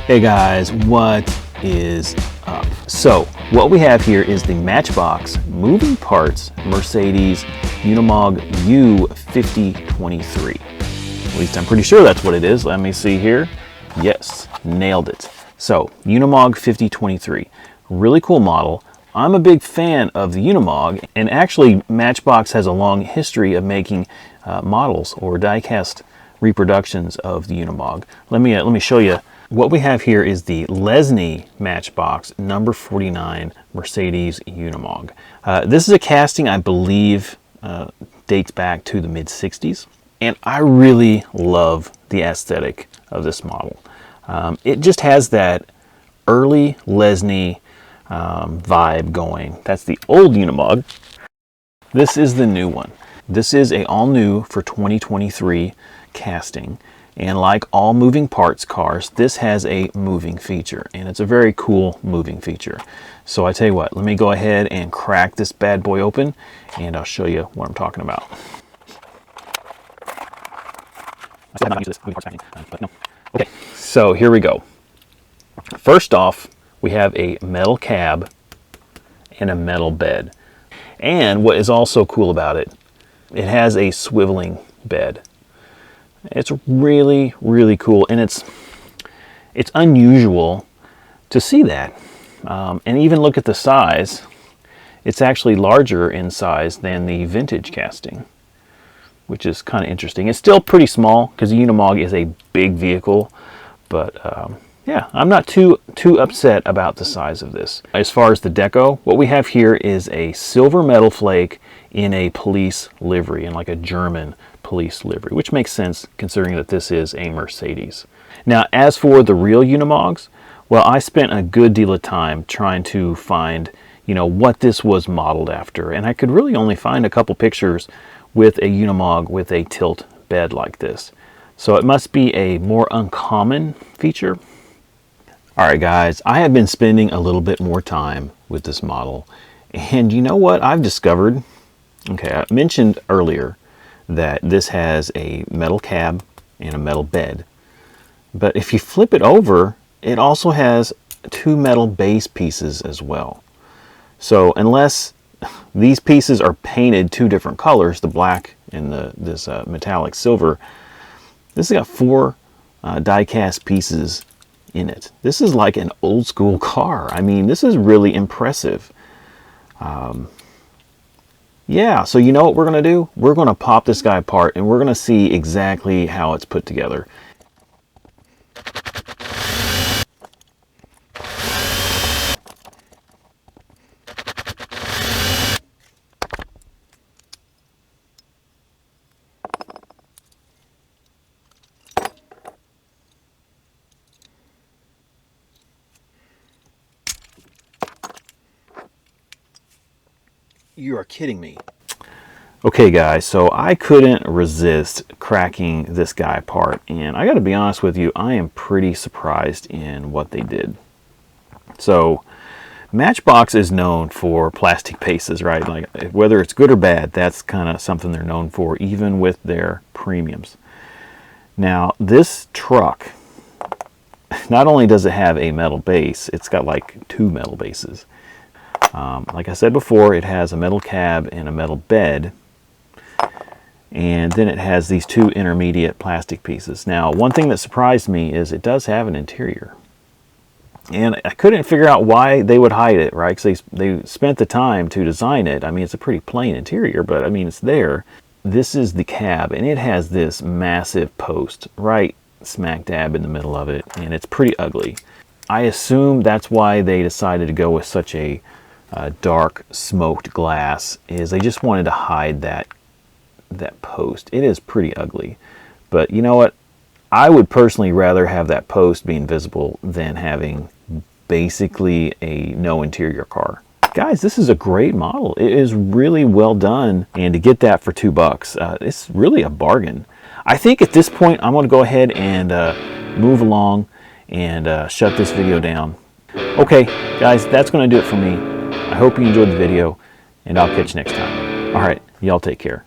Hey guys, what is up? So what we have here is the Matchbox Moving Parts Mercedes Unimog U5023. At least I'm pretty sure that's what it is. Let me see here. Yes, nailed it. So Unimog 5023, really cool model. I'm a big fan of the Unimog, and actually Matchbox has a long history of making models or diecast reproductions of the Unimog. Let me show you. What we have here is the Lesney Matchbox number 49 Mercedes Unimog. This is a casting I believe dates back to the mid-60s, and I really love the aesthetic of this model. It just has that early Lesney vibe going. That's the old Unimog. This is the new one. This is a all new for 2023 casting. And like all moving parts cars, this has a moving feature, and it's a very cool moving feature. So I tell you what, let me go ahead and crack this bad boy open, and I'll show you what I'm talking about. Okay, so here we go. First off, we have a metal cab and a metal bed. And what is also cool about it, it has a swiveling bed. It's really, really cool, and it's unusual to see that. And even look at the size. It's actually larger in size than the vintage casting, which is kind of interesting. It's still pretty small because the Unimog is a big vehicle, but yeah, I'm not too upset about the size of this. As far as the deco, what we have here is a silver metal flake in a police livery, in like a German police livery, which makes sense considering that this is a Mercedes. Now, as for the real Unimogs, well, I spent a good deal of time trying to find, what this was modeled after, and I could really only find a couple pictures with a Unimog with a tilt bed like this. So it must be a more uncommon feature. All right, guys, I have been spending a little bit more time with this model, and you know what I've discovered? Okay, I mentioned earlier that this has a metal cab and a metal bed. But if you flip it over, it also has two metal base pieces as well. So unless these pieces are painted two different colors, the black and this metallic silver, this has got four die-cast pieces in it. This is like an old school car. I mean, this is really impressive. Yeah, so you know what we're going to do? We're going to pop this guy apart, and we're going to see exactly how it's put together. You are kidding me. Okay guys, so I couldn't resist cracking this guy apart, and I gotta be honest with you, I am pretty surprised in what they did. So Matchbox is known for plastic bases, right? Like whether it's good or bad, that's kind of something they're known for, even with their premiums. Now this truck, not only does it have a metal base, it's got like two metal bases. Like I said before, it has a metal cab and a metal bed, and then it has these two intermediate plastic pieces. Now, one thing that surprised me is it does have an interior, and I couldn't figure out why they would hide it, right? Because they spent the time to design it. I mean, it's a pretty plain interior, but I mean, it's there. This is the cab, and it has this massive post right smack dab in the middle of it, and it's pretty ugly. I assume that's why they decided to go with such a dark smoked glass, is they just wanted to hide that post. It is pretty ugly, but you know what, I would personally rather have that post being visible than having basically a no interior car. Guys, this is a great model. It is really well done, and to get that for $2, it's really a bargain. I think at this point I'm going to go ahead and move along and shut this video down. Okay guys, that's going to do it for me. I hope you enjoyed the video, and I'll catch you next time. All right, y'all take care.